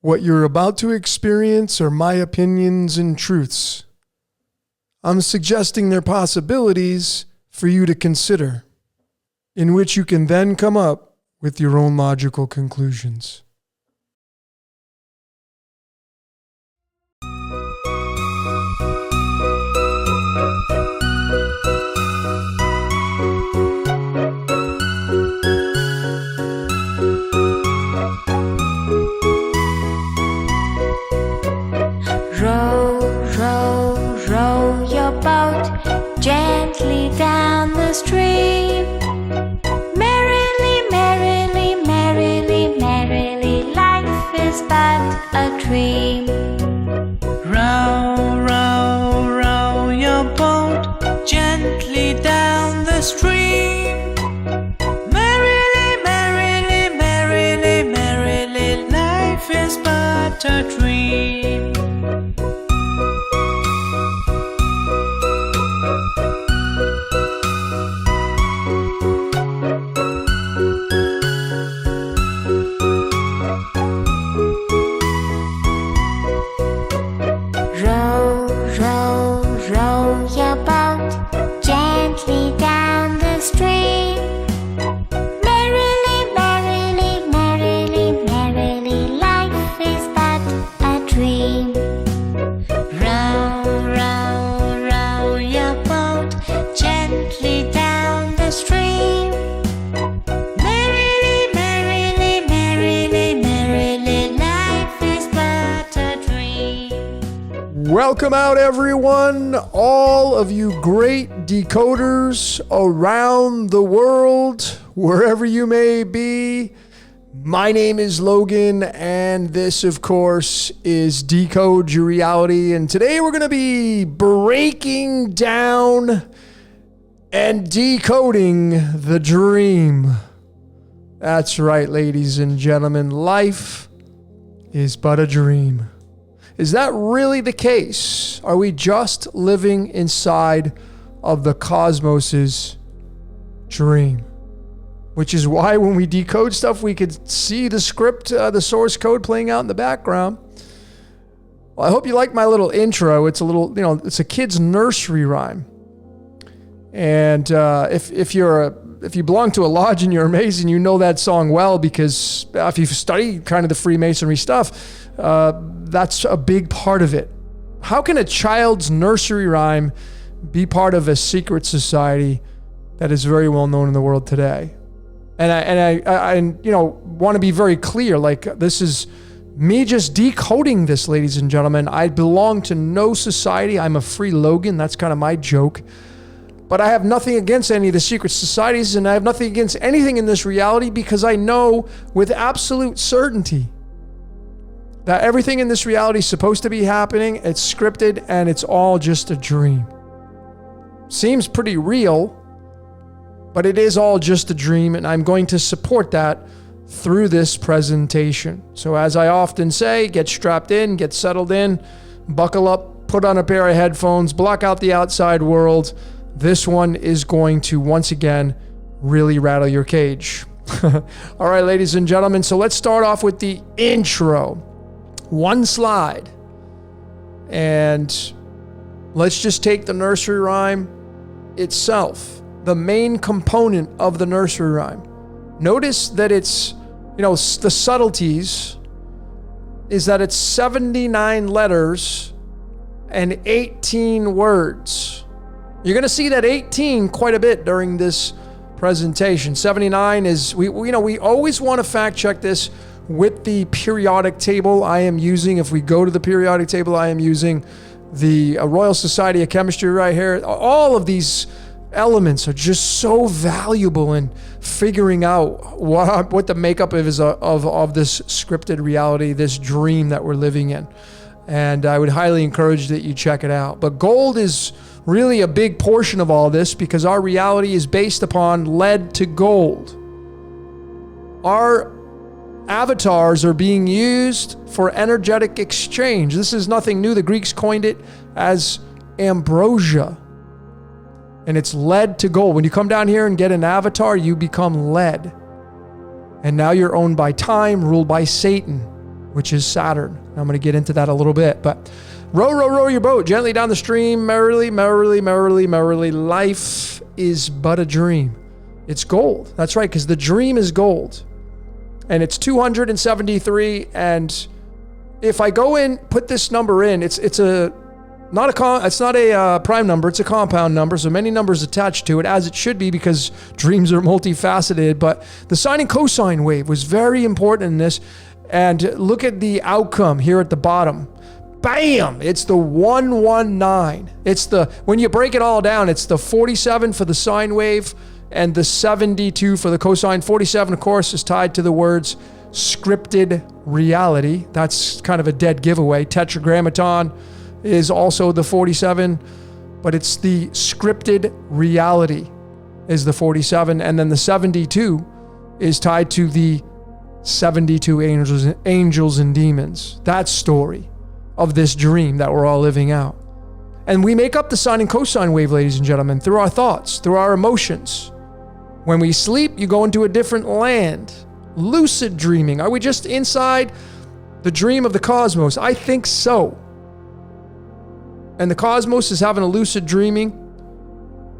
What you're about to experience are my opinions and truths. I'm suggesting they're possibilities for you to consider, in which you can then come up with your own logical conclusions. Gently down the stream, merrily, merrily, merrily, merrily, life is but a dream. Row, row, row your boat gently down the stream. Merrily, merrily, merrily, merrily, life is but a dream. Welcome out, everyone, all of you great decoders around the world, wherever you may be. My name is Logan, and this, of course, is Decode Your Reality. And today we're going to be breaking down and decoding the dream. That's right, ladies and gentlemen, life is but a dream. Is that really the case? Are we just living inside of the cosmos's dream? Which is why when we decode stuff, we could see the script, the source code playing out in the background. Well, I hope you like my little intro. It's a little, it's a kid's nursery rhyme. And if you belong to a lodge and you're amazing, you know that song well, because if you study kind of the Freemasonry stuff, that's a big part of it. How can a child's nursery rhyme be part of a secret society that is very well known in the world today? And I want to be very clear. Like, this is me just decoding this, ladies and gentlemen. I belong to no society. I'm a free Logan. That's kind of my joke. But I have nothing against any of the secret societies, and I have nothing against anything in this reality, because I know with absolute certainty that everything in this reality is supposed to be happening. It's scripted, and it's all just a dream. Seems pretty real, but it is all just a dream, and I'm going to support that through this presentation. So as I often say, get strapped in, get settled in, buckle up, put on a pair of headphones, block out the outside world. This one is going to, once again, really rattle your cage. All right, ladies and gentlemen, so let's start off with the intro. One slide. And let's just take the nursery rhyme itself, the main component of the nursery rhyme. Notice that it's, the subtleties is that it's 79 letters and 18 words. You're going to see that 18 quite a bit during this presentation. 79 is, we always want to fact check this with the periodic table I am using. If we go to the periodic table, I am using the Royal Society of Chemistry right here. All of these elements are just so valuable in figuring out what the makeup is of this scripted reality, this dream that we're living in. And I would highly encourage that you check it out. But gold is really a big portion of all this, because our reality is based upon lead to gold. Our avatars are being used for energetic exchange. This is nothing new. The Greeks coined it as ambrosia. And it's lead to gold. When you come down here and get an avatar, you become lead. And now you're owned by time, ruled by Satan, which is Saturn. I'm going to get into that a little bit, but row, row, row your boat gently down the stream, merrily, merrily, merrily, merrily. Life is but a dream. It's gold. That's right, because the dream is gold. And it's 273, and if I go in, put this number in, it's not a prime number, it's a compound number, so many numbers attached to it, as it should be, because dreams are multifaceted. But the sine and cosine wave was very important in this. And look at the outcome here at the bottom. Bam! It's the 119. When you break it all down, it's the 47 for the sine wave and the 72 for the cosine. 47, of course, is tied to the words scripted reality. That's kind of a dead giveaway. Tetragrammaton is also the 47, but it's the scripted reality is the 47. And then the 72 is tied to the 72 angels and demons. That story of this dream that we're all living out. And we make up the sine and cosine wave, ladies and gentlemen, through our thoughts, through our emotions. When we sleep, you go into a different land. Lucid dreaming. Are we just inside the dream of the cosmos? I think so. And the cosmos is having a lucid dreaming.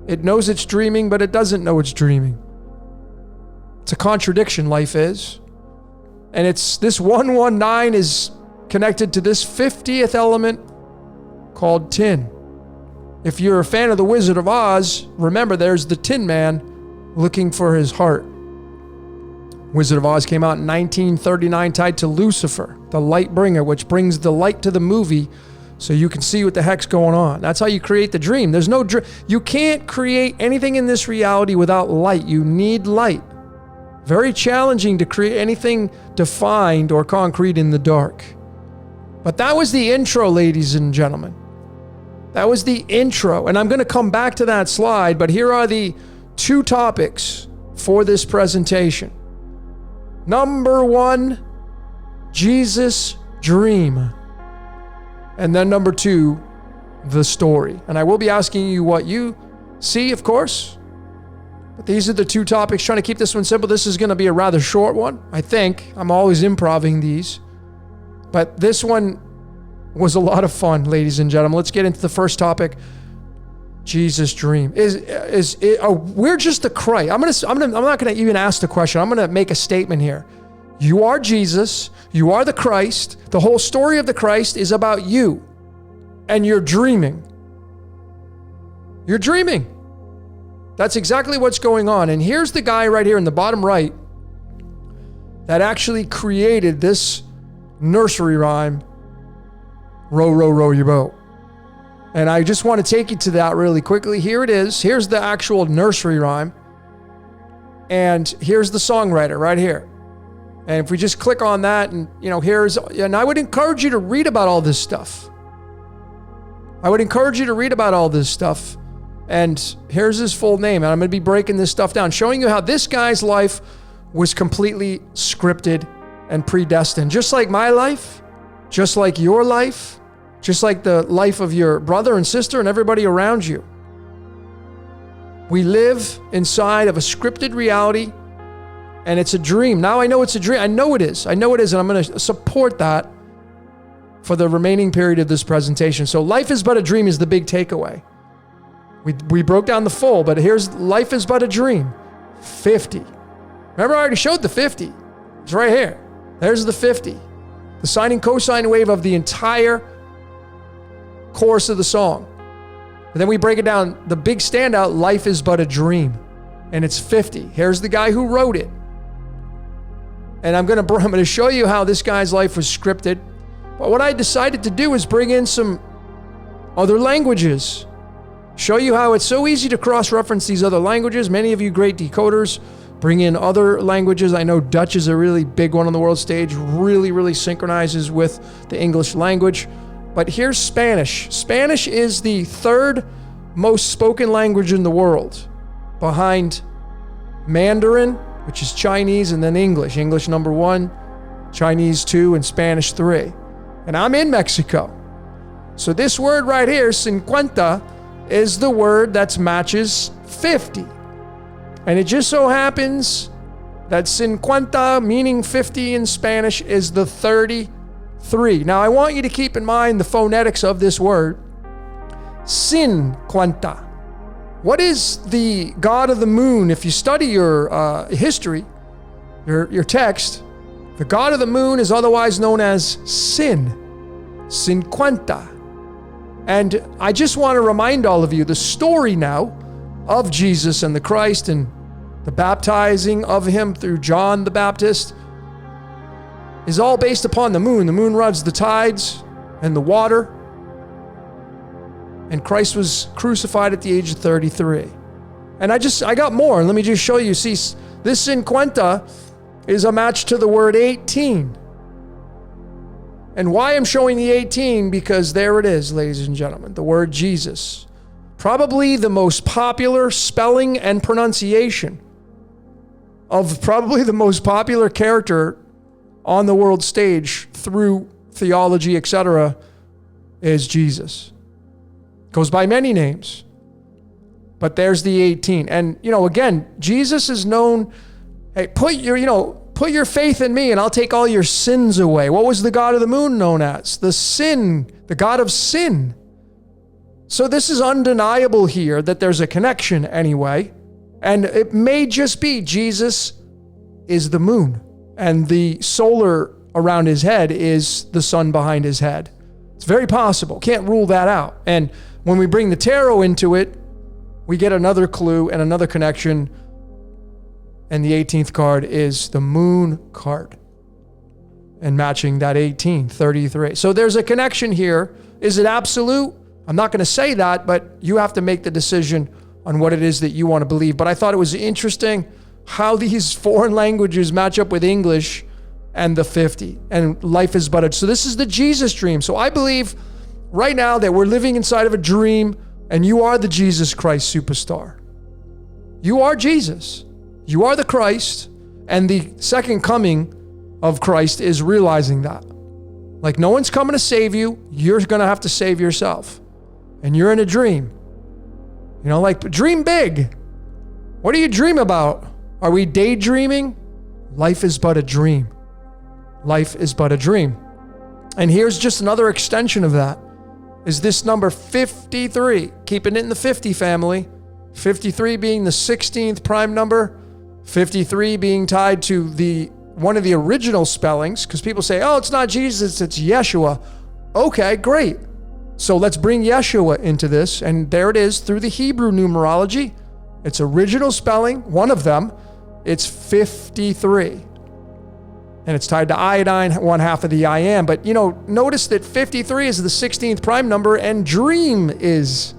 It knows it's dreaming, but it doesn't know it's dreaming. It's a contradiction, life is. And it's this 119 is connected to this 50th element called tin. If you're a fan of The Wizard of Oz, remember there's the Tin Man looking for his heart. Wizard of Oz came out in 1939, tied to Lucifer, the light bringer, which brings the light to the movie so you can see what the heck's going on. That's how you create the dream. There's no dream. You can't create anything in this reality without light. You need light. Very challenging to create anything defined or concrete in the dark. But that was the intro, ladies and gentlemen. That was the intro. And I'm going to come back to that slide, but here are the two topics for this presentation. Number one, Jesus' dream. And then number two, the story. And I will be asking you what you see, of course. But these are the two topics. Trying to keep this one simple. This is going to be a rather short one, I think. I'm always improving these. But this one was a lot of fun, ladies and gentlemen. Let's get into the first topic. Jesus' dream. We're just the Christ. I'm not going to even ask the question. I'm going to make a statement here. You are Jesus. You are the Christ. The whole story of the Christ is about you. And you're dreaming. You're dreaming. That's exactly what's going on. And here's the guy right here in the bottom right that actually created this nursery rhyme, row, row, row your boat. And I just want to take you to that really quickly. Here it is. Here's the actual nursery rhyme. And here's the songwriter right here. And if we just click on that and, and I would encourage you to read about all this stuff. And here's his full name. And I'm going to be breaking this stuff down, showing you how this guy's life was completely scripted and predestined. Just like my life, just like your life, just like the life of your brother and sister and everybody around you. We live inside of a scripted reality, and it's a dream. Now I know it's a dream. I know it is. And I'm going to support that for the remaining period of this presentation. So life is but a dream is the big takeaway. We broke down the full, but here's life is but a dream. 50. Remember, I already showed the 50. It's right here. There's the 50. The sine and cosine wave of the entire chorus of the song. And then we break it down. The big standout, life is but a dream. And it's 50. Here's the guy who wrote it. And I'm going to show you how this guy's life was scripted. But what I decided to do is bring in some other languages. Show you how it's so easy to cross-reference these other languages. Many of you great decoders bring in other languages. I know Dutch is a really big one on the world stage, really synchronizes with the English language. But here's Spanish. Spanish is the third most spoken language in the world, behind Mandarin, which is Chinese, and then English. English number 1, Chinese 2, and Spanish 3. And I'm in Mexico. So this word right here, 50, is the word that matches 50. And it just so happens that 50, meaning 50 in Spanish, is the 30 33. Now, I want you to keep in mind the phonetics of this word. 50. What is the god of the moon? If you study your history, your text, the god of the moon is otherwise known as Sin. 50. And I just want to remind all of you the story now of Jesus and the Christ and the baptizing of him through John the Baptist is all based upon the moon. The moon runs the tides and the water. And Christ was crucified at the age of 33. And I got more. Let me just show you. See, this 50 is a match to the word 18. And why I'm showing the 18, because there it is, ladies and gentlemen, the word Jesus. Probably the most popular spelling and pronunciation of probably the most popular character on the world stage through theology, etc., is Jesus. Goes by many names. But there's the 18. And, again, Jesus is known, hey, put your faith in me and I'll take all your sins away. What was the god of the moon known as? The god of sin. So this is undeniable here that there's a connection anyway. And it may just be Jesus is the moon and the solar around his head is the sun behind his head. It's very possible. Can't rule that out. And when we bring the tarot into it, we get another clue and another connection. And the 18th card is the moon card. And matching that 18, 33. So there's a connection here. Is it absolute? I'm not going to say that, but you have to make the decision on what it is that you want to believe. But I thought it was interesting how these foreign languages match up with English and the 50. And life is but so this is the Jesus dream. So I believe right now that we're living inside of a dream and you are the Jesus Christ superstar. You are Jesus. You are the Christ, and the second coming of Christ is realizing that. Like no one's coming to save you. You're going to have to save yourself. And you're in a dream. Like dream big. What do you dream about? Are we daydreaming? Life is but a dream. Life is but a dream. And here's just another extension of that. Is this number 53. Keeping it in the 50 family. 53 being the 16th prime number. 53 being tied to one of the original spellings, because people say, oh, it's not Jesus, it's Yeshua. Okay, great. So let's bring Yeshua into this, and there it is through the Hebrew numerology. Its original spelling, one of them, it's 53. And it's tied to iodine, one half of the I am. But, notice that 53 is the 16th prime number, and dream is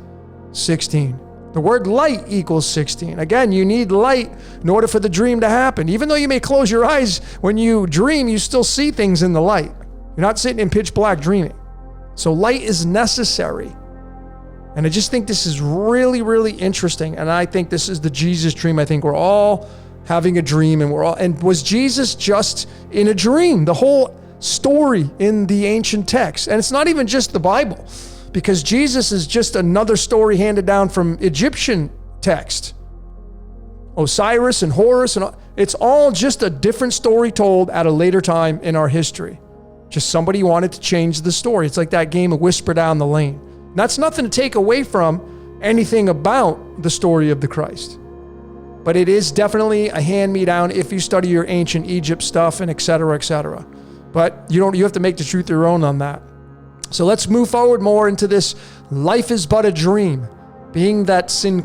16. The word light equals 16. Again, you need light in order for the dream to happen. Even though you may close your eyes when you dream, you still see things in the light. You're not sitting in pitch black dreaming. So light is necessary. And I just think this is really, really interesting. And I think this is the Jesus dream. I think we're all having a dream and was Jesus just in a dream? The whole story in the ancient text. And it's not even just the Bible, because Jesus is just another story handed down from Egyptian text. Osiris and Horus, and it's all just a different story told at a later time in our history. Just somebody wanted to change the story. It's like that game of Whisper Down the Lane. And that's nothing to take away from anything about the story of the Christ. But it is definitely a hand-me-down if you study your ancient Egypt stuff and et cetera, et cetera. But you have to make the truth your own on that. So let's move forward more into this life is but a dream, being that 50,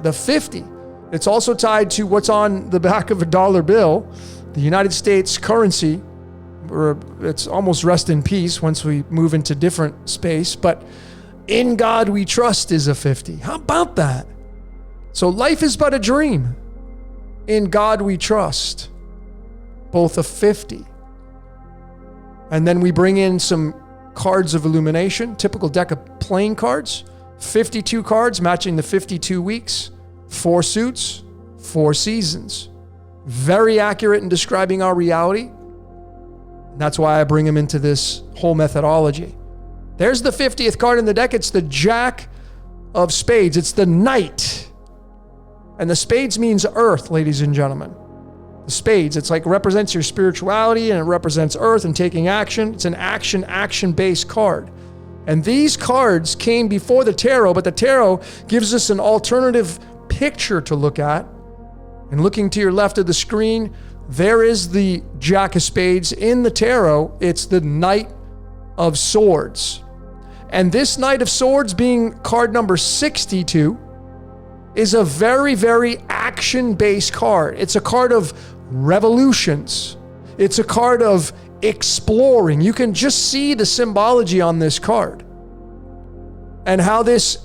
the 50. It's also tied to what's on the back of a dollar bill, the United States currency, where it's almost rest in peace once we move into different space. But in God we trust is a 50. How about that? So life is but a dream. In God we trust, both a 50. And then we bring in some cards of illumination, typical deck of playing cards, 52 cards matching the 52 weeks, 4 suits, 4 seasons. Very accurate in describing our reality. And that's why I bring them into this whole methodology. There's the 50th card in the deck. It's the Jack of Spades. It's the Knight. And the spades means earth, ladies and gentlemen. The spades. It's like represents your spirituality, and it represents earth and taking action. It's an action-based card. And these cards came before the tarot, but the tarot gives us an alternative picture to look at. And looking to your left of the screen, there is the Jack of Spades. In the tarot, it's the Knight of Swords. And this Knight of Swords, being card number 62, is a very, very action-based card. It's a card of revolutions. It's a card of exploring. You can just see the symbology on this card. And how this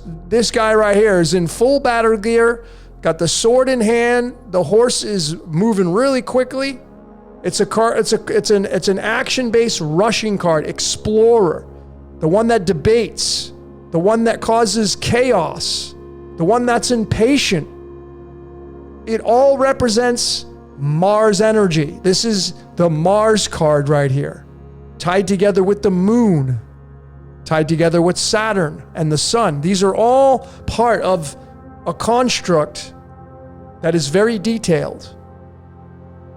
guy right here is in full battle gear, got the sword in hand, the horse is moving really quickly. It's an action-based rushing card, explorer, the one that debates, the one that causes chaos, the one that's impatient. It all represents Mars energy. This is the Mars card right here, tied together with the moon, tied together with Saturn and the sun. These are all part of a construct that is very detailed.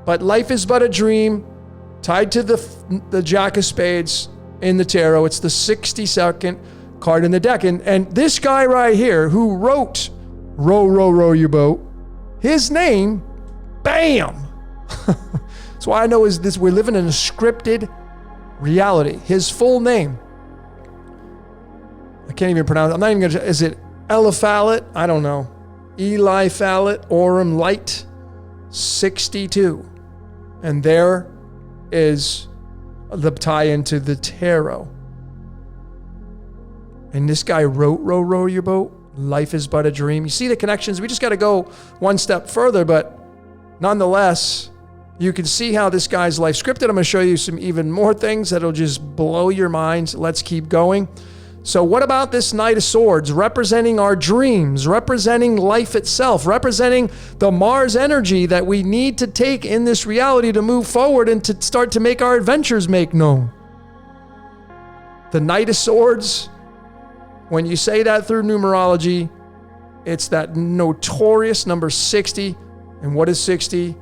But life is but a dream, tied to the Jack of Spades in the tarot. It's the 62nd card in the deck. And this guy right here who wrote Row, Row, Row Your Boat, his name, bam! That's why I know we're living in a scripted reality. His full name, I can't even pronounce it. I'm not even gonna, is it Eliphalet? I don't know. Eliphalet Aurum Light 62. And there is the tie into the tarot. And this guy wrote Row, Row Your Boat. Life is but a dream. You see the connections? We just got to go one step further, but nonetheless, you can see how this guy's life scripted. I'm going to show you some even more things that'll just blow your minds. Let's keep going. So what about this Knight of Swords, representing our dreams, representing life itself, representing the Mars energy that we need to take in this reality to move forward and to start to make our adventures make known? The Knight of Swords, when you say that through numerology, it's that notorious number 60. And what is 60?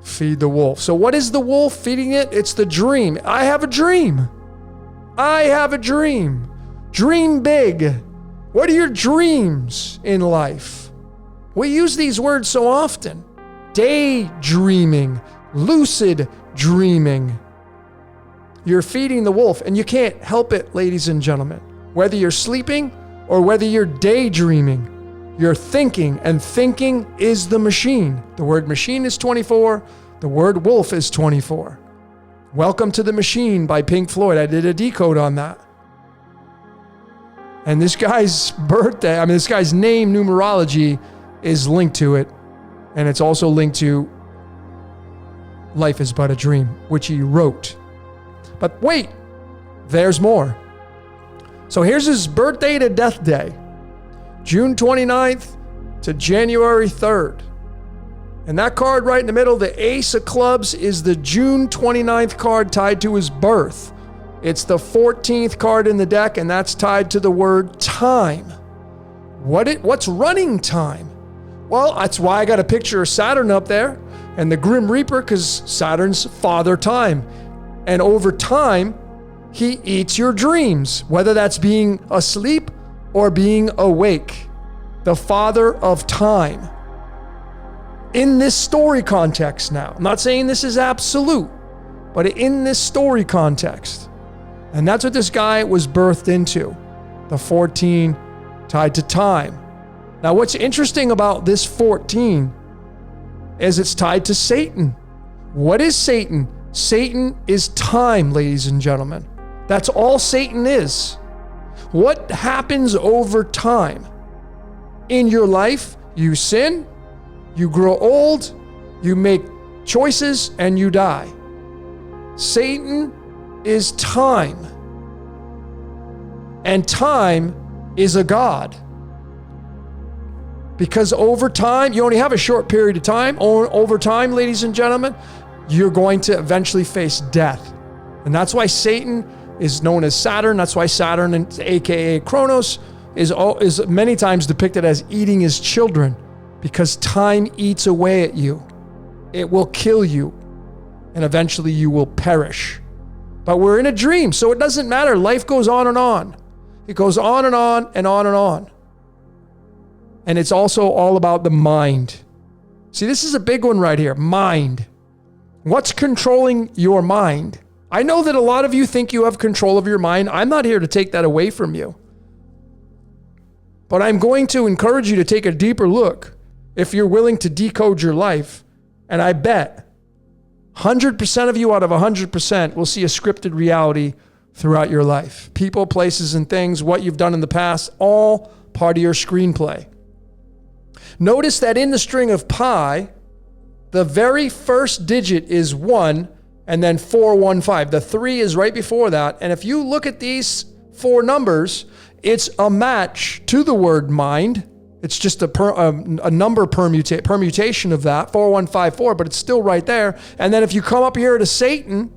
Feed the wolf. So what is the wolf feeding it? It's the dream. I have a dream. I have a dream. Dream big. What are your dreams in life? We use these words so often. Daydreaming, lucid dreaming. You're feeding the wolf, and you can't help it, ladies and gentlemen. Whether you're sleeping or whether you're daydreaming, you're thinking, and thinking is the machine. The word machine is 24. The word wolf is 24. Welcome to the Machine by Pink Floyd. I did a decode on that. And this guy's birthday, this guy's name, numerology, is linked to it. And it's also linked to Life is But a Dream, which he wrote. But wait, there's more. So here's his birthday to death day. June 29th to January 3rd. And that card right in the middle, the Ace of Clubs, is the June 29th card tied to his birth. It's the 14th card in the deck, and that's tied to the word time. What's running time? Well, that's why I got a picture of Saturn up there and the Grim Reaper, because Saturn's father time. And over time, he eats your dreams, whether that's being asleep or being awake. The father of time. In this story context now, I'm not saying this is absolute, but in this story context. And that's what this guy was birthed into. The 14 tied to time. Now, what's interesting about this 14 is it's tied to Satan. What is Satan? Satan is time, ladies and gentlemen. That's all Satan is. What happens over time? In your life, you sin, you grow old, you make choices, and you die. Satan is time. And time is a god. Because over time, you only have a short period of time. Over time, ladies and gentlemen, you're going to eventually face death. And that's why Satan is known as Saturn. That's why Saturn, aka Kronos, is many times depicted as eating his children, because time eats away at you. it will kill you, and eventually you will perish. But we're in a dream, so it doesn't matter. Life goes on and on. It goes on and on and on and on. And it's also all about the mind. See, this is a big one right here. Mind. What's controlling your mind? I know that a lot of you think you have control of your mind. I'm not here to take that away from you. But I'm going to encourage you to take a deeper look if you're willing to decode your life. And I bet 100% of you out of 100% will see a scripted reality throughout your life. People, places, and things, what you've done in the past, all part of your screenplay. Notice that in the string of pi, the very first digit is 1 and then 415. The 3 is right before that. And if you look at these four numbers, it's a match to the word mind. It's just a number permutation of that, 4154, but it's still right there. And then if you come up here to Satan,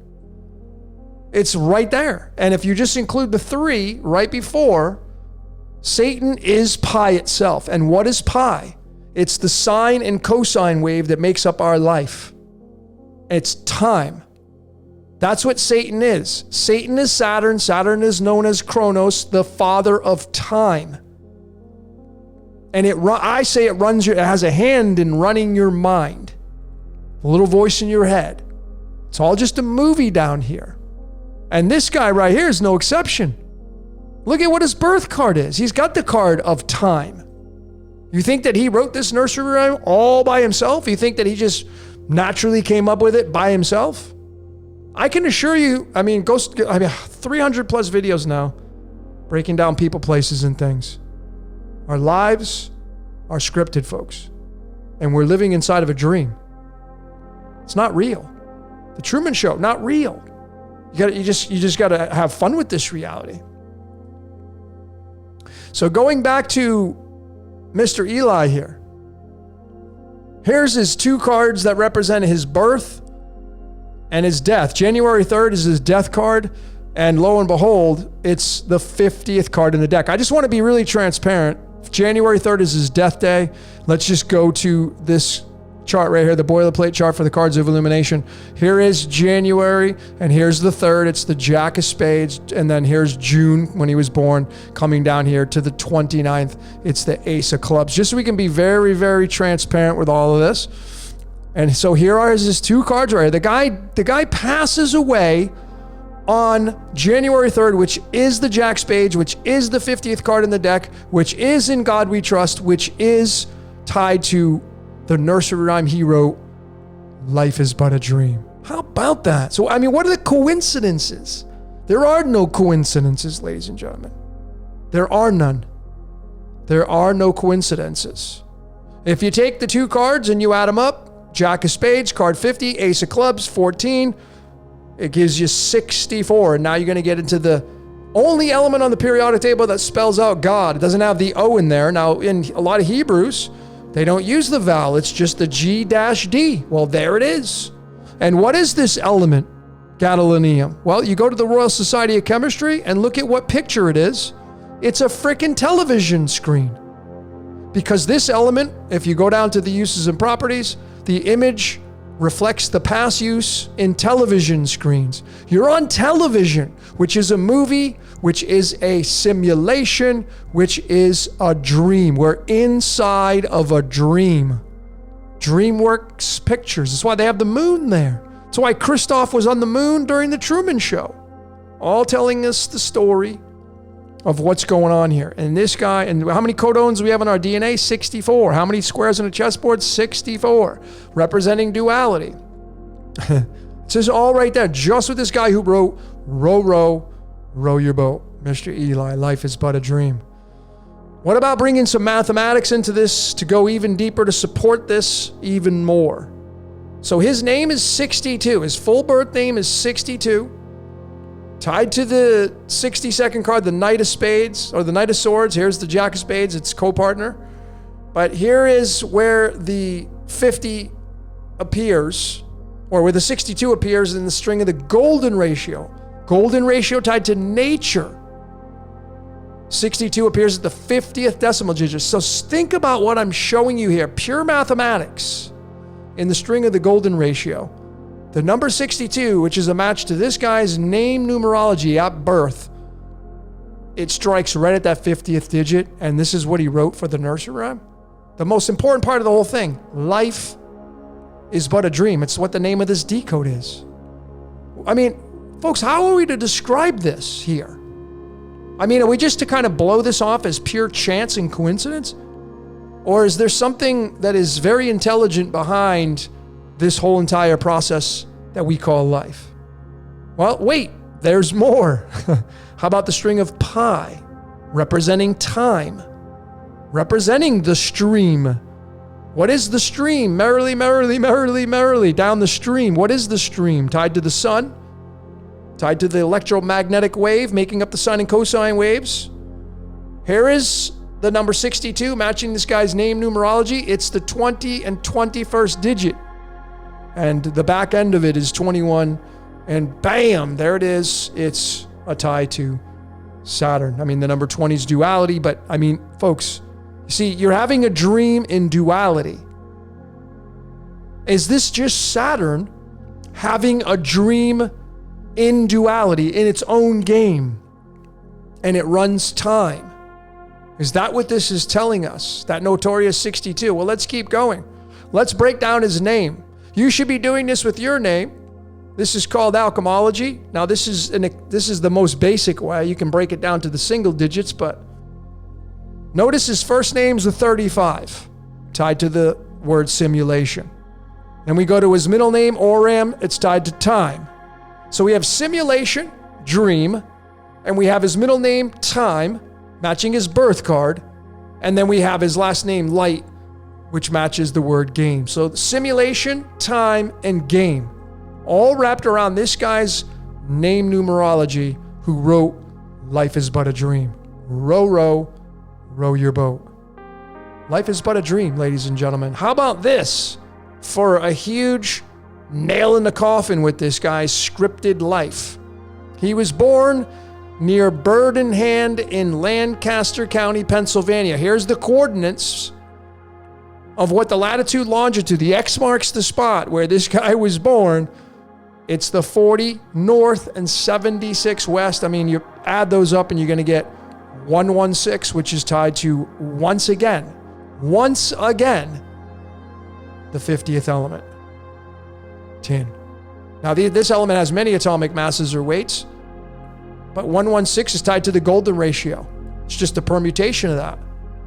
it's right there. And if you just include the 3 right before, Satan is pi itself. And what is pi? It's the sine and cosine wave that makes up our life. It's time. That's what Satan is. Satan is Saturn. Saturn is known as Kronos, the father of time. And I say it has a hand in running your mind. The little voice in your head. It's all just a movie down here. And this guy right here is no exception. Look at what his birth card is. He's got the card of time. You think that he wrote this nursery rhyme all by himself? You think that he just naturally came up with it by himself? I can assure you, 300 plus videos now, breaking down people, places, and things. Our lives are scripted, folks. And we're living inside of a dream. It's not real. The Truman Show, not real. You just got to have fun with this reality. So going back to Mr. Eli here. Here's his 2 cards that represent his birth and his death. January 3rd is his death card. And lo and behold, it's the 50th card in the deck. I just want to be really transparent. January 3rd is his death day. Let's just go to this chart right here, the boilerplate chart for the cards of illumination. Here is January, and here's the 3rd. It's the Jack of Spades, and then here's June when he was born, coming down here to the 29th. It's the Ace of Clubs. Just so we can be very, very transparent with all of this. And so here are his 2 cards right here. The guy passes away on January 3rd, which is the Jack Spades, which is the 50th card in the deck, which is In God We Trust, which is tied to the nursery rhyme he wrote, Life is But a Dream. How about that? So, what are the coincidences? There are no coincidences, ladies and gentlemen. There are none. There are no coincidences. If you take the 2 cards and you add them up, Jack of Spades, card 50, Ace of Clubs, 14, it gives you 64. And now you're going to get into the only element on the periodic table that spells out God. It doesn't have the O in there. Now, in a lot of Hebrews, they don't use the vowel. It's just the G-D. Well, there it is. And what is this element, gadolinium? Well, you go to the Royal Society of Chemistry and look at what picture it is. It's a freaking television screen. Because this element, if you go down to the uses and properties, the image reflects the past use in television screens. You're on television, which is a movie, which is a simulation, which is a dream. We're inside of a dream. DreamWorks Pictures. That's why they have the moon there. That's why Christoph was on the moon during the Truman Show. All telling us the story of what's going on here. And this guy, and how many codones do we have in our DNA? 64. How many squares on a chessboard? 64. Representing duality. It says all right there, just with this guy who wrote, row, row, row your boat. Mr. Eli, life is but a dream. What about bringing some mathematics into this to go even deeper to support this even more? So his name is 62. His full birth name is 62. Tied to the 62nd card, the Knight of Spades, or the Knight of Swords. Here's the Jack of Spades, its co-partner. But here is where the 50 appears, or where the 62 appears in the string of the golden ratio. Golden ratio tied to nature. 62 appears at the 50th decimal digit. So think about what I'm showing you here. Pure mathematics. in the string of the golden ratio. The number 62, which is a match to this guy's name numerology at birth, it strikes right at that 50th digit, and this is what he wrote for the nursery rhyme. The most important part of the whole thing, life is but a dream. It's what the name of this decode is. I mean, folks, how are we to describe this here? I mean, are we just to kind of blow this off as pure chance and coincidence? Or is there something that is very intelligent behind this whole entire process that we call life? Well, wait, there's more. How about the string of pi, representing time, representing the stream? What is the stream? Merrily, merrily, merrily, merrily, down the stream. What is the stream? Tied to the sun? Tied to the electromagnetic wave, making up the sine and cosine waves? Here is the number 62, matching this guy's name numerology. It's the 20 and 21st digit. And the back end of it is 21. And bam, there it is. It's a tie to Saturn. I mean, the number 20 is duality, but I mean, folks, you see, you're having a dream in duality. Is this just Saturn having a dream in duality, in its own game? And it runs time. Is that what this is telling us? That notorious 62? Well, let's keep going. Let's break down his name. You should be doing this with your name. This is called alchemology. Now, this is the most basic way. You can break it down to the single digits, but notice his first name's the 35, tied to the word simulation. Then we go to his middle name, Oram. It's tied to time. So we have simulation, dream, and we have his middle name, time, matching his birth card. And then we have his last name, light, which matches the word game. So simulation, time, and game, all wrapped around this guy's name numerology, who wrote Life is But a Dream. Row, row, row your boat. Life is but a dream, ladies and gentlemen. How about this for a huge nail in the coffin with this guy's scripted life? He was born near Bird in Hand in Lancaster County, Pennsylvania. Here's the coordinates of what the latitude, longitude, the X marks the spot where this guy was born. It's the 40 north and 76 west. I mean, you add those up and you're going to get 116, which is tied to once again, the 50th element, tin. Now, this element has many atomic masses or weights, but 116 is tied to the golden ratio. It's just a permutation of that.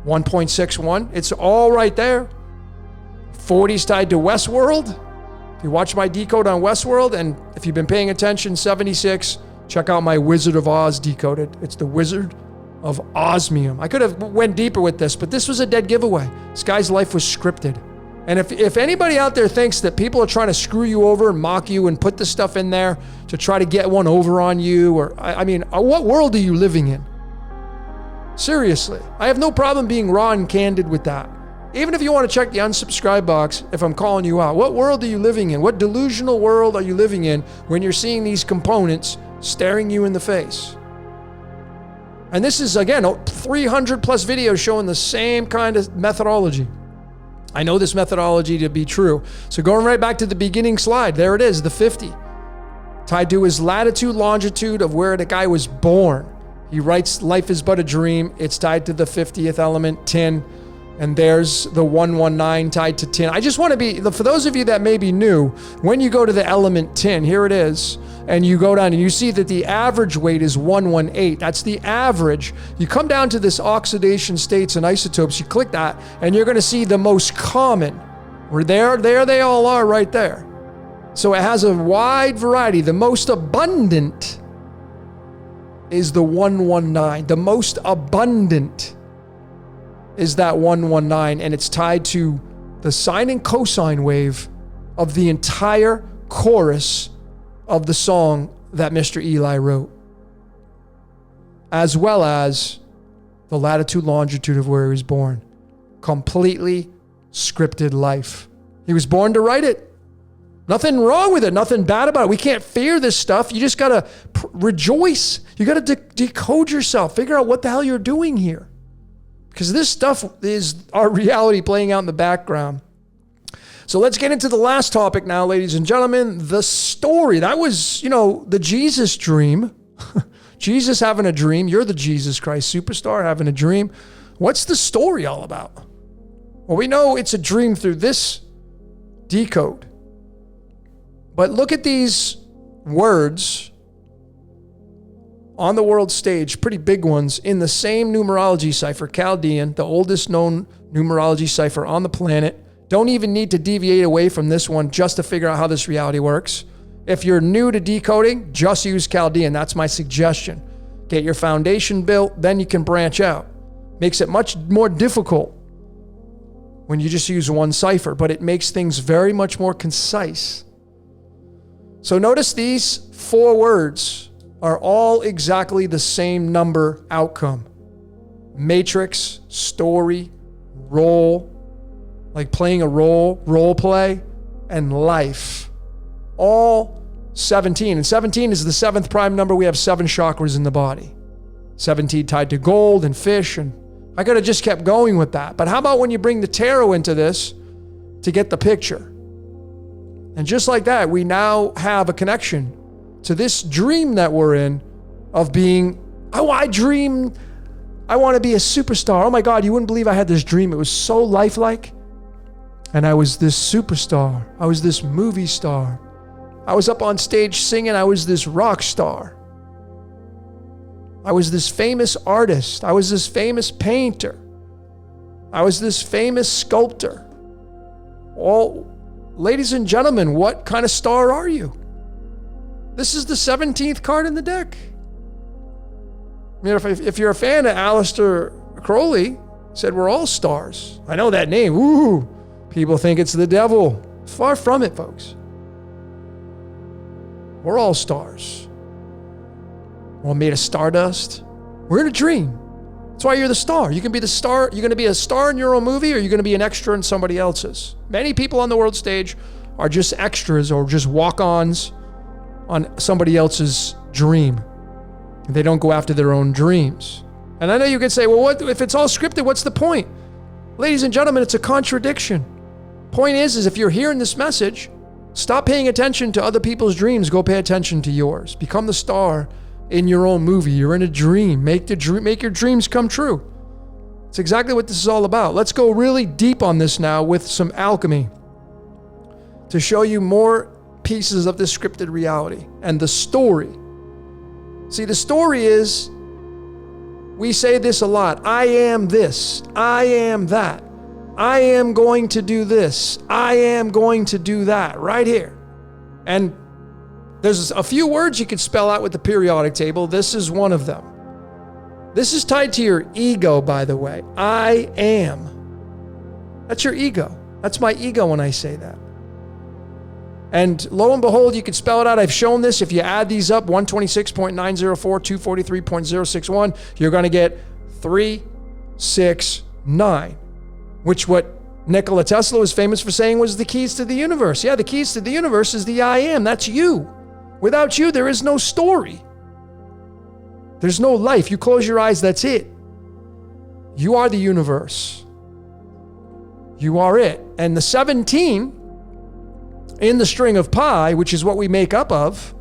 1.61, it's all right there. 40 is tied to Westworld. If you watch my decode on Westworld, and if you've been paying attention, 76, check out my Wizard of Oz Decoded. It's the Wizard of Osmium. I could have went deeper with this, but this was a dead giveaway. This guy's life was scripted. And if anybody out there thinks that people are trying to screw you over and mock you and put this stuff in there to try to get one over on you, or I mean, what world are you living in? Seriously, I have no problem being raw and candid with that. Even if you want to check the unsubscribe box, if I'm calling you out, what world are you living in? What delusional world are you living in when you're seeing these components staring you in the face? And this is, again, 300 plus videos showing the same kind of methodology. I know this methodology to be true. So going right back to the beginning slide, there it is, the 50. Tied to his latitude, longitude of where the guy was born. He writes, life is but a dream. It's tied to the 50th element, tin. And there's the 119 tied to tin. I just want to be, for those of you that may be new, when you go to the element tin, here it is, and you go down and you see that the average weight is 118. That's the average. You come down to this oxidation states and isotopes, you click that, and you're going to see the most common. There they all are right there. So it has a wide variety. The most abundant is the 119. The most abundant is that 119, and it's tied to the sine and cosine wave of the entire chorus of the song that Mr. Eli wrote, as well as the latitude, longitude of where he was born. Completely scripted life. He was born to write it. Nothing wrong with it, nothing bad about it. We can't fear this stuff. You just got to rejoice. You got to decode yourself, figure out what the hell you're doing here. Because this stuff is our reality playing out in the background. So let's get into the last topic now, ladies and gentlemen, the story. That was, the Jesus dream. Jesus having a dream. You're the Jesus Christ superstar having a dream. What's the story all about? Well, we know it's a dream through this decode. But look at these words on the world stage, pretty big ones, in the same numerology cipher, Chaldean, the oldest known numerology cipher on the planet. Don't even need to deviate away from this one just to figure out how this reality works. If you're new to decoding, just use Chaldean. That's my suggestion. Get your foundation built, then you can branch out. Makes it much more difficult when you just use one cipher, but it makes things very much more concise. So notice these 4 words are all exactly the same number outcome. Matrix, story, role, like playing a role play, and life. All 17. And 17 is the 7th prime number. We have 7 chakras in the body. 17 tied to gold and fish. And I could have just kept going with that. But how about when you bring the tarot into this to get the picture? And just like that, we now have a connection to this dream that we're in of being, I dream, I want to be a superstar. Oh my God, you wouldn't believe I had this dream. It was so lifelike. And I was this superstar. I was this movie star. I was up on stage singing. I was this rock star. I was this famous artist. I was this famous painter. I was this famous sculptor. Ladies and gentlemen, what kind of star are you? This is the 17th card in the deck. I mean, if you're a fan of Aleister Crowley, said we're all stars. I know that name. Ooh, people think it's the devil. Far from it, folks. We're all stars. We're all made of stardust. We're in a dream. That's why you're the star. You can be the star. You're going to be a star in your own movie, or you're going to be an extra in somebody else's. Many people on the world stage are just extras or just walk-ons on somebody else's dream. They don't go after their own dreams. And I know you could say, well, what if it's all scripted? What's the point? Ladies and gentlemen, it's a contradiction. Point is if you're hearing this message, stop paying attention to other people's dreams. Go pay attention to yours. Become the star in your own movie. You're in a dream. Make your dreams come true. It's exactly what this is all about. Let's go really deep on this now with some alchemy to show you more pieces of this scripted reality and the story. See, the story is, we say this a lot. I am this. I am that. I am going to do this. I am going to do that right here. And there's a few words you could spell out with the periodic table. This is one of them. This is tied to your ego, by the way. I am. That's your ego. That's my ego when I say that. And lo and behold, you can spell it out. I've shown this. If you add these up, 126.904, 243.061, you're going to get 369, which what Nikola Tesla was famous for saying was the keys to the universe. Yeah, the keys to the universe is the I am. That's you. Without you, there is no story. There's no life. You close your eyes, that's it. You are the universe. You are it. And the 17 in the string of pi, which is what we make up of,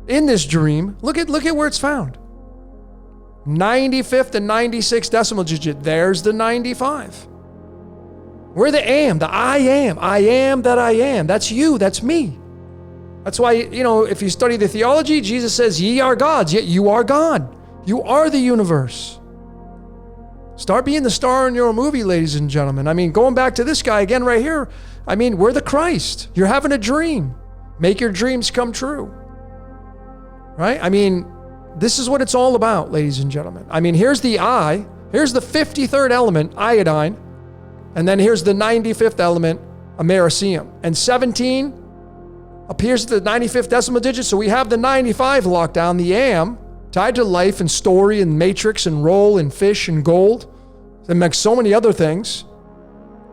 in this dream, look at where it's found. 95th and 96th decimal digit. There's the 95. We're the am, the I am. I am that I am. That's you. That's me. That's why, if you study the theology, Jesus says, ye are gods, yet you are God. You are the universe. Start being the star in your movie, ladies and gentlemen. I mean, going back to this guy again right here, I mean, we're the Christ. You're having a dream. Make your dreams come true. Right? I mean, this is what it's all about, ladies and gentlemen. I mean, here's the I. Here's the 53rd element, iodine. And then here's the 95th element, americium. And 17 appears at the 95th decimal digit. So we have the 95 locked down, the am, tied to life and story and matrix and role and fish and gold. And like so many other things.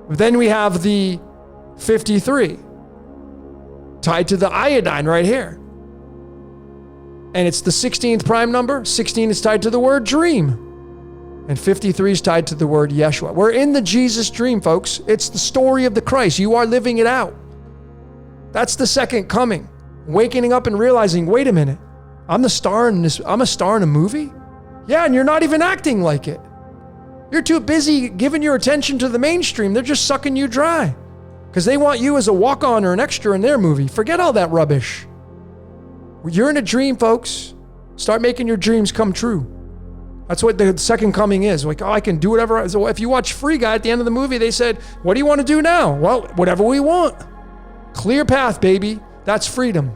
Then we have the 53 tied to the iodine right here. And it's the 16th prime number. 16 is tied to the word dream. And 53 is tied to the word Yeshua. We're in the Jesus dream, folks. It's the story of the Christ. You are living it out. That's the second coming. Waking up and realizing, wait a minute, I'm a star in a movie? Yeah, and you're not even acting like it. You're too busy giving your attention to the mainstream. They're just sucking you dry because they want you as a walk-on or an extra in their movie. Forget all that rubbish. You're in a dream, folks. Start making your dreams come true. That's what the second coming is. Like, I can do whatever. So if you watch Free Guy at the end of the movie, they said, what do you want to do now? Well, whatever we want. Clear path, baby. That's freedom.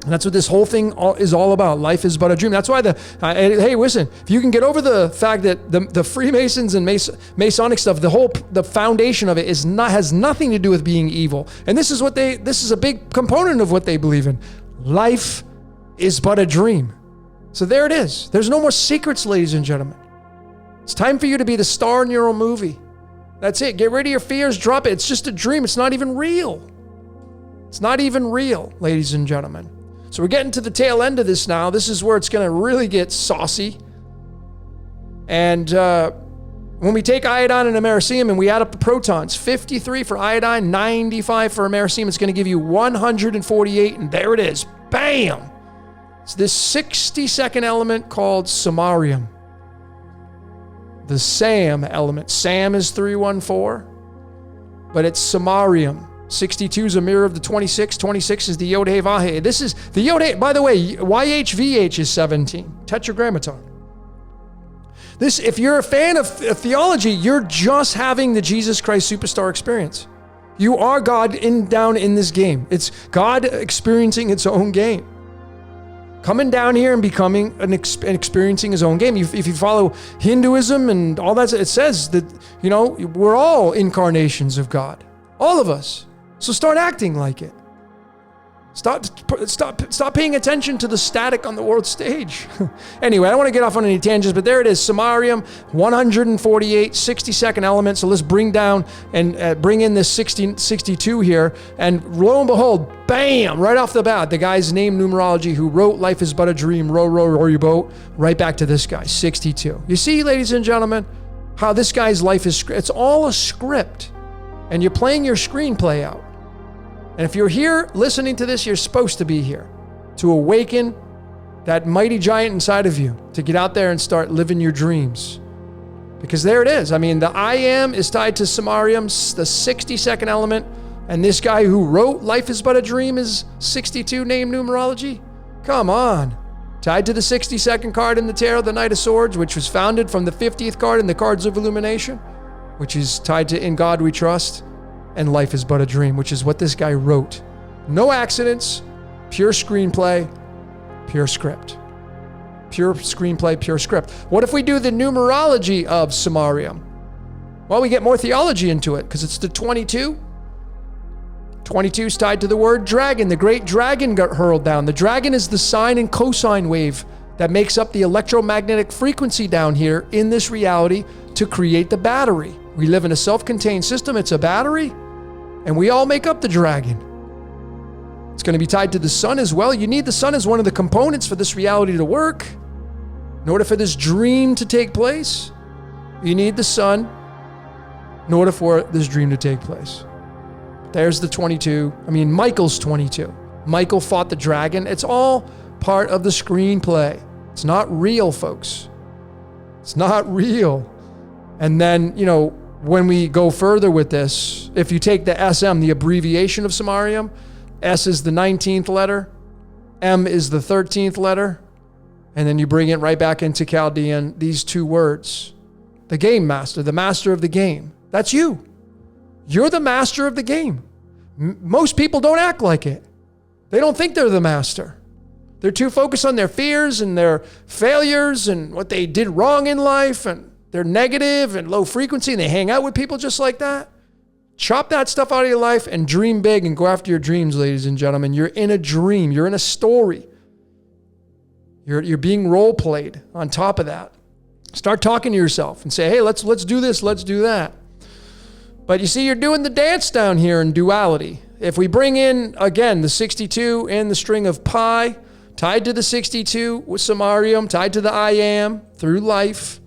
And that's what this whole thing is all about. Life is but a dream. That's why hey, listen, if you can get over the fact that the Freemasons and Masonic stuff, the foundation of it has nothing to do with being evil. And this is a big component of what they believe in. Life is but a dream. So there it is. There's no more secrets, ladies and gentlemen. It's time for you to be the star in your own movie. That's it. Get rid of your fears. Drop it. It's just a dream. It's not even real. It's not even real, ladies and gentlemen. So we're getting to the tail end of this now. This is where it's going to really get saucy. And when we take iodine and americium and we add up the protons, 53 for iodine, 95 for americium, it's going to give you 148. And there it is. Bam! It's this 60-second element called samarium. The SAM element. SAM is 314, but it's samarium. 62 is a mirror of the 26. 26 is the Yod-Heh Vah-Heh. This is the Yod-Heh. By the way, YHVH is 17. Tetragrammaton. This, if you're a fan of theology, you're just having the Jesus Christ Superstar experience. You are God down in this game. It's God experiencing its own game. Coming down here and becoming and experiencing his own game. If you follow Hinduism and all that, it says that, we're all incarnations of God. All of us. So start acting like it. Stop paying attention to the static on the world stage. Anyway, I don't want to get off on any tangents, but there it is. Samarium, 148, 60-second element. So let's bring down and bring in this 62 here. And lo and behold, bam, right off the bat, the guy's name numerology who wrote Life is But a Dream, row, row, row your boat, right back to this guy, 62. You see, ladies and gentlemen, how this guy's life is, it's all a script. And you're playing your screenplay out. And if you're here listening to this, you're supposed to be here to awaken that mighty giant inside of you, to get out there and start living your dreams. Because there it is. I mean, the I am is tied to samarium, the 60-second element. And this guy who wrote Life is But a Dream is 62 name numerology. Come on. Tied to the 62nd card in the tarot, the Knight of Swords, which was founded from the 50th card in the Cards of Illumination, which is tied to In God We Trust, and Life is But a Dream, which is what this guy wrote. No accidents, pure screenplay, pure script. Pure screenplay, pure script. What if we do the numerology of samarium? Well, we get more theology into it because it's the 22. 22 is tied to the word dragon. The great dragon got hurled down. The dragon is the sine and cosine wave that makes up the electromagnetic frequency down here in this reality to create the battery. We live in a self-contained system. It's a battery, and we all make up the dragon. It's going to be tied to the sun as well. You need the sun as one of the components for this reality to work. In order for this dream to take place, you need the sun in order for this dream to take place. There's the 22. Michael's 22. Michael fought the dragon. It's all part of the screenplay. It's not real, folks. It's not real. And then, when we go further with this, if you take the SM, the abbreviation of samarium, S is the 19th letter, M is the 13th letter, and then you bring it right back into Chaldean, these two words. The game master, the master of the game. That's you. You're the master of the game. Most people don't act like it. They don't think they're the master. They're too focused on their fears and their failures and what they did wrong in life, and they're negative and low frequency, and they hang out with people just like that. Chop that stuff out of your life and dream big and go after your dreams, ladies and gentlemen. You're in a dream. You're in a story. You're being role played on top of that. Start talking to yourself and say, hey, let's do this, let's do that. But you see, you're doing the dance down here in duality. If we bring in, again, the 62 and the string of pi, tied to the 62 with samarium, tied to the I am through life,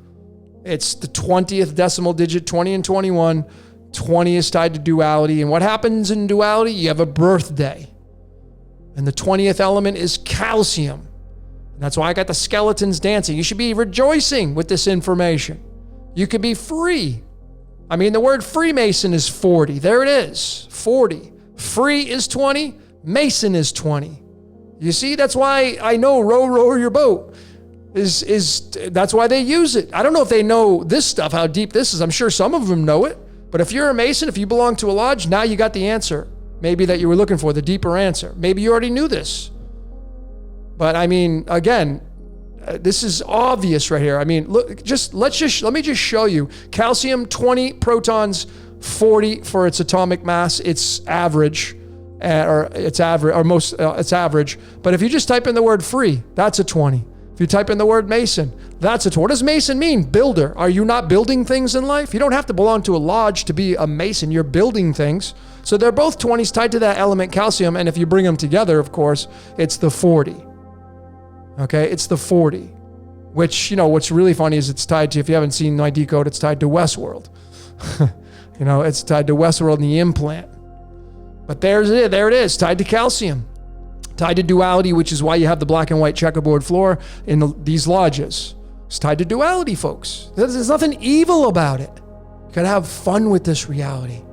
It's the 20th decimal digit, 20 and 21. 20 is tied to duality. And what happens in duality? You have a birthday. And the 20th element is calcium. And that's why I got the skeletons dancing. You should be rejoicing with this information. You could be free. I mean, the word Freemason is 40. There it is, 40. Free is 20. Mason is 20. You see, that's why I know row your boat is that's why they use it. I don't know if they know this stuff, how deep this is. I'm sure some of them know it. But if you're a Mason, if you belong to a lodge, now you got the answer. Maybe that you were looking for, the deeper answer. Maybe you already knew this. But I mean, again, this is obvious right here. I mean, look, let me just show you. Calcium, 20 protons, 40 for its atomic mass. It's average, it's average. But if you just type in the word free, that's a 20. If you type in the word Mason, that's a 20. What does Mason mean? Builder. Are you not building things in life? You don't have to belong to a lodge to be a Mason. You're building things. So they're both 20s tied to that element calcium. And if you bring them together, of course, it's the 40. Okay, it's the 40, which, you know, what's really funny is it's tied to, if you haven't seen my Decode, it's tied to Westworld. You know, it's tied to Westworld and the implant. But there it is, tied to calcium, tied to duality, which is why you have the black and white checkerboard floor in these lodges. It's tied to duality, folks. There's nothing evil about it. You gotta have fun with this reality.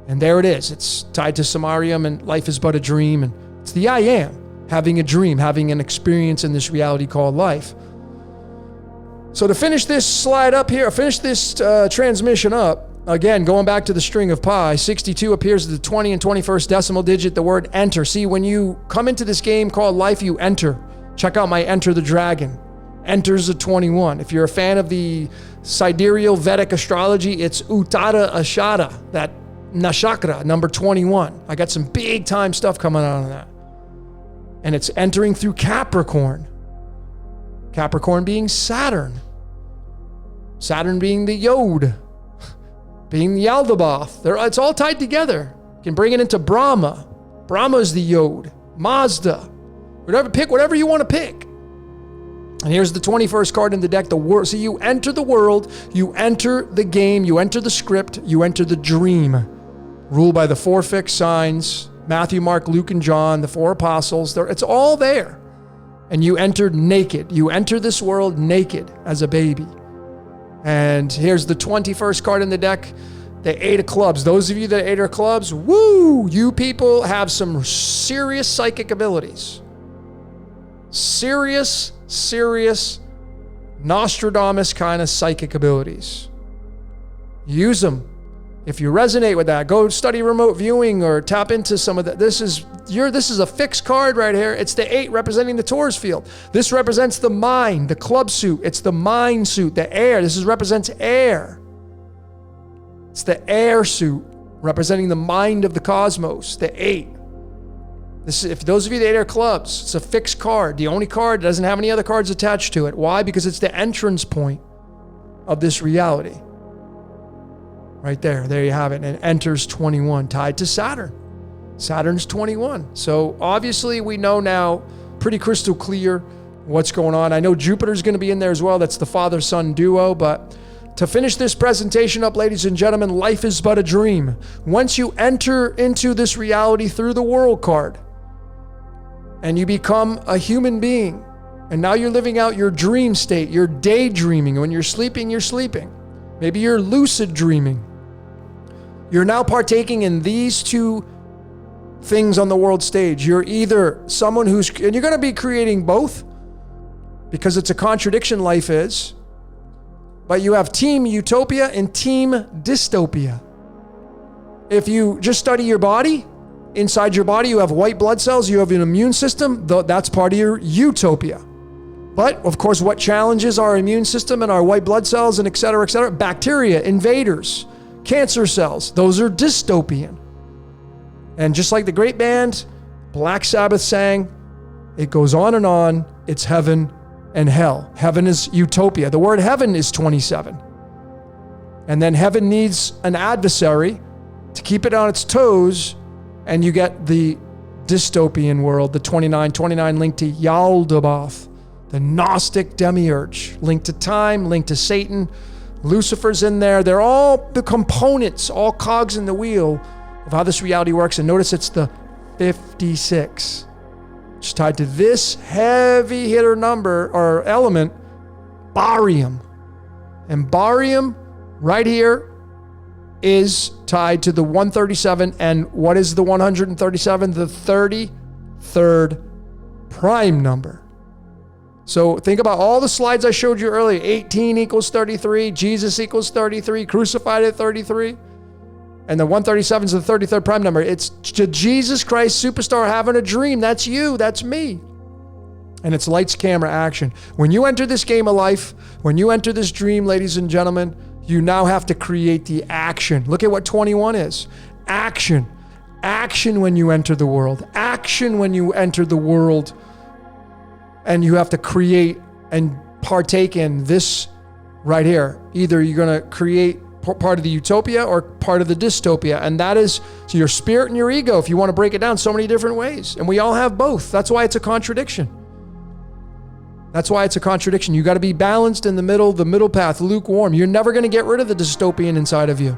And there it is. It's tied to samarium and life is but a dream. And it's the I am. Having a dream, having an experience in this reality called life. So to finish this slide up here, finish this transmission up, again, going back to the string of pi, 62 appears at the 20 and 21st decimal digit, the word enter. See, when you come into this game called life, you enter. Check out my Enter the Dragon. Enters a 21. If you're a fan of the sidereal Vedic astrology, it's Uttara Ashada, that Nashakra, number 21. I got some big time stuff coming out of that. And it's entering through Capricorn. Capricorn being Saturn. Saturn being the Yod. Being the Aldebaoth. It's all tied together. You can bring it into Brahma. Brahma is the Yod. Mazda. Pick whatever you want to pick. And here's the 21st card in the deck, the world. So you enter the world, you enter the game, you enter the script, you enter the dream. Ruled by the four fixed signs. Matthew, Mark, Luke, and John, the four apostles, it's all there. And you entered naked. You enter this world naked as a baby. And here's the 21st card in the deck, the 8 of clubs. Those of you that 8 of clubs, woo, you people have some serious psychic abilities. Serious Nostradamus kind of psychic abilities. Use them. If you resonate with that, go study remote viewing or tap into some of that. This is a fixed card right here. It's the 8 representing the Taurus field. This represents the mind, the club suit. It's the mind suit, the air. Represents air. It's the air suit representing the mind of the cosmos, the 8. If those of you that are clubs, it's a fixed card. The only card that doesn't have any other cards attached to it. Why? Because it's the entrance point of this reality. Right there you have it. And it enters 21, tied to Saturn. Saturn's 21. So obviously we know now pretty crystal clear what's going on. I know Jupiter's going to be in there as well. That's the father-son duo. But to finish this presentation up, ladies and gentlemen, life is but a dream. Once you enter into this reality through the world card and you become a human being, and now you're living out your dream state, you're daydreaming. When you're sleeping, you're sleeping. Maybe you're lucid dreaming. You're now partaking in these two things on the world stage. You're either someone and you're going to be creating both because it's a contradiction, life is, but you have team utopia and team dystopia. If you just study your body, inside your body you have white blood cells, you have an immune system, that's part of your utopia. But of course, what challenges our immune system and our white blood cells and et cetera, bacteria, invaders, cancer cells, those are dystopian. And just like the great band Black Sabbath sang, it goes on, it's heaven and hell. Heaven is utopia. The word heaven is 27. And then heaven needs an adversary to keep it on its toes, and you get the dystopian world, the 29 linked to Yaldabaoth, the Gnostic demiurge, linked to time, linked to Satan, Lucifer's in there. They're all the components, all cogs in the wheel of how this reality works. And notice it's the 56. It's tied to this heavy hitter number or element, barium. And barium right here is tied to the 137. And what is the 137? The 33rd prime number. So think about all the slides I showed you earlier. 18 equals 33. Jesus equals 33. Crucified at 33. And the 137 is the 33rd prime number. It's to Jesus Christ Superstar having a dream. That's you. That's me. And it's lights, camera, action. When you enter this game of life, when you enter this dream, ladies and gentlemen, you now have to create the action. Look at what 21 is. Action. Action when you enter the world. Action when you enter the world. And you have to create and partake in this right here. Either you're going to create part of the utopia or part of the dystopia. And that is to your spirit and your ego, if you want to break it down so many different ways. And we all have both. That's why it's a contradiction. That's why it's a contradiction. You got to be balanced in the middle path, lukewarm. You're never going to get rid of the dystopian inside of you.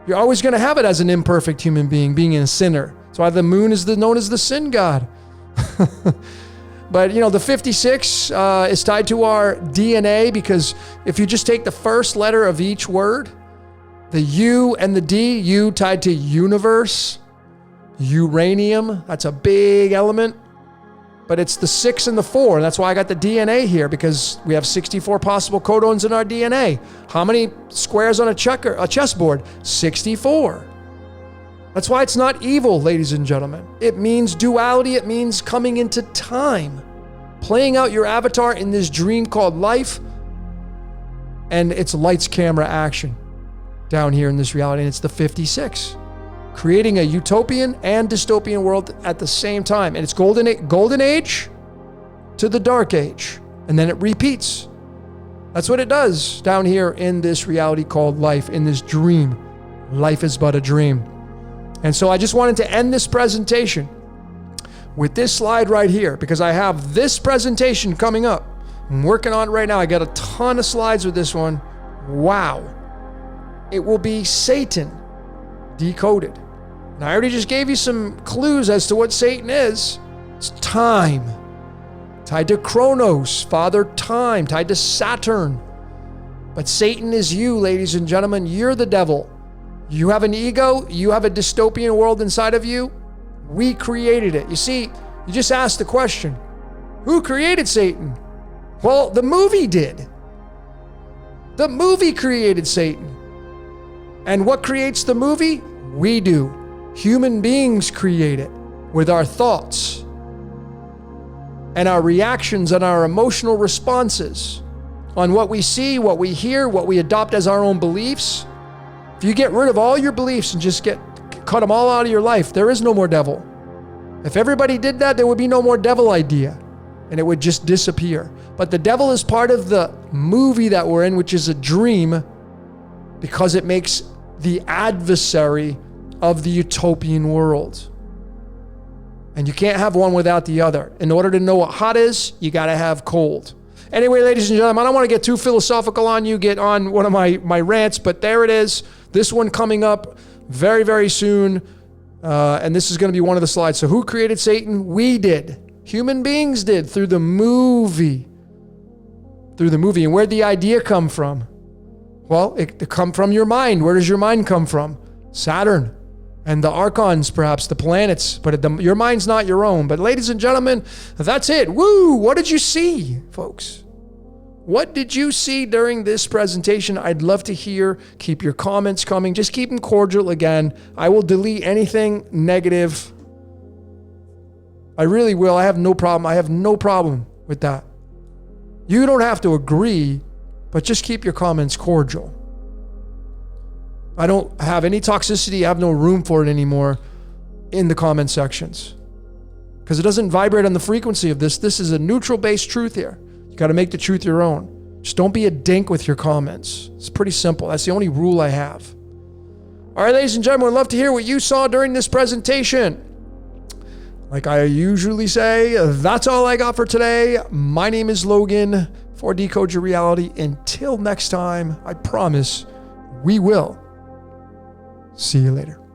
You're always going to have it as an imperfect human being a sinner. That's why the moon is known as the sin god. But, the 56 is tied to our DNA, because if you just take the first letter of each word, the U and the D, U tied to universe, uranium, that's a big element. But it's the 6 and the 4, and that's why I got the DNA here, because we have 64 possible codons in our DNA. How many squares on a chessboard? 64. That's why it's not evil, ladies and gentlemen. It means duality. It means coming into time, playing out your avatar in this dream called life. And it's lights, camera, action down here in this reality. And it's the 56, creating a utopian and dystopian world at the same time. And it's golden age to the dark age. And then it repeats. That's what it does down here in this reality called life, in this dream. Life is but a dream. And so I just wanted to end this presentation with this slide right here, because I have this presentation coming up. I'm working on it right now. I got a ton of slides with this one. Wow. It will be Satan decoded. And I already just gave you some clues as to what Satan is. It's time. Tied to Chronos, Father Time, tied to Saturn. But Satan is you, ladies and gentlemen. You're the devil. You have an ego, you have a dystopian world inside of you. We created it. You see, you just asked the question, who created Satan? Well, the movie did. The movie created Satan. And what creates the movie? We do. Human beings create it with our thoughts and our reactions and our emotional responses on what we see, what we hear, what we adopt as our own beliefs. If you get rid of all your beliefs and just cut them all out of your life, there is no more devil. If everybody did that, there would be no more devil idea, and it would just disappear. But the devil is part of the movie that we're in, which is a dream, because it makes the adversary of the utopian world. And you can't have one without the other. In order to know what hot is, you got to have cold. Anyway, ladies and gentlemen, I don't want to get too philosophical on you, get on one of my rants, but there it is. This one coming up very, very soon. And this is going to be one of the slides. So who created Satan? We did. Human beings did through the movie. And where'd the idea come from? Well, it come from your mind. Where does your mind come from? Saturn and the archons, perhaps the planets. But your mind's not your own. But ladies and gentlemen, that's it. Woo! What did you see, folks? What did you see during this presentation? I'd love to hear. Keep your comments coming. Just keep them cordial again. I will delete anything negative. I really will. I have no problem. I have no problem with that. You don't have to agree, but just keep your comments cordial. I don't have any toxicity. I have no room for it anymore in the comment sections, because it doesn't vibrate on the frequency of this. This is a neutral-based truth here. You got to make the truth your own. Just don't be a dink with your comments. It's pretty simple. That's the only rule I have. All right, ladies and gentlemen, I'd love to hear what you saw during this presentation. Like I usually say, that's all I got for today. My name is Logan. for Decode Your Reality. Until next time, I promise we will see you later.